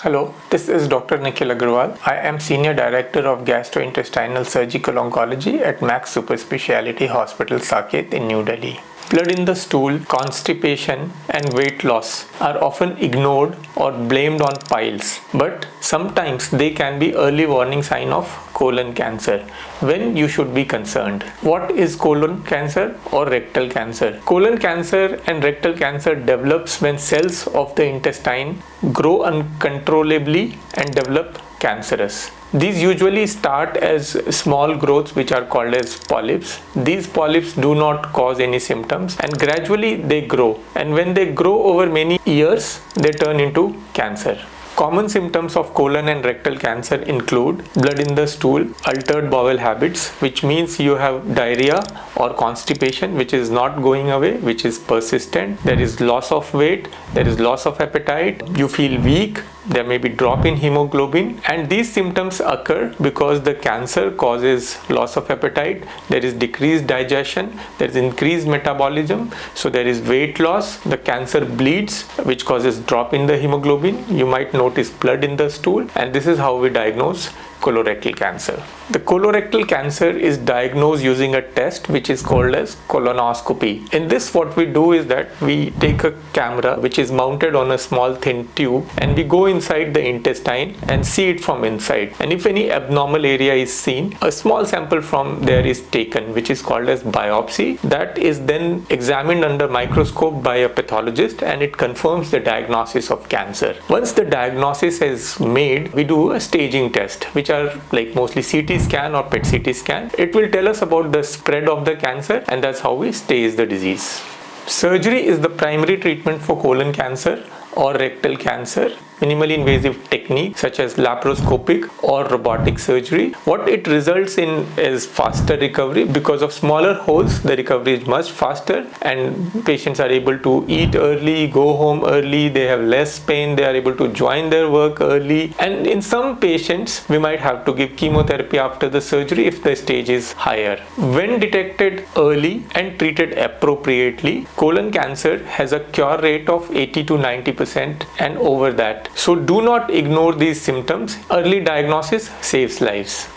Hello, this is Dr. Nikhil Agarwal. I am Senior Director of Gastrointestinal Surgical Oncology at Max Super Speciality Hospital, Saket in New Delhi. Blood in the stool, constipation, and weight loss are often ignored or blamed on piles, but sometimes they can be early warning sign of colon cancer when you should be concerned. What is colon cancer or rectal cancer? Colon cancer and rectal cancer develops when cells of the intestine grow uncontrollably and develop cancerous. These usually start as small growths which are called as polyps. These polyps do not cause any symptoms and gradually they grow, and when they grow over many years they turn into cancer. Common symptoms of colon and rectal cancer include blood in the stool, altered bowel habits, which means you have diarrhea or constipation which is not going away, which is persistent. There is loss of weight, there is loss of appetite, you feel weak, there may be drop in hemoglobin, and these symptoms occur because the cancer causes loss of appetite, there is decreased digestion, there is increased metabolism, so there is weight loss, the cancer bleeds which causes drop in the hemoglobin, you might notice blood in the stool, and this is how we diagnose colorectal cancer. The colorectal cancer is diagnosed using a test which is called as colonoscopy. In this, what we do is that we take a camera which is mounted on a small thin tube and we go inside the intestine and see it from inside, and if any abnormal area is seen, a small sample from there is taken which is called as biopsy. That is then examined under microscope by a pathologist and it confirms the diagnosis of cancer. Once the diagnosis is made, we do a staging test which are like mostly CT scan or PET CT scan. It will tell us about the spread of the cancer, and that's how we stage the disease. Surgery is the primary treatment for colon cancer or rectal cancer. Minimally invasive techniques such as laparoscopic or robotic surgery. What it results in is faster recovery. Because of smaller holes, the recovery is much faster and patients are able to eat early, go home early, they have less pain, they are able to join their work early, and in some patients we might have to give chemotherapy after the surgery if the stage is higher. When detected early and treated appropriately, colon cancer has a cure rate of 80 to 90% and over that. So do not ignore these symptoms. Early diagnosis saves lives.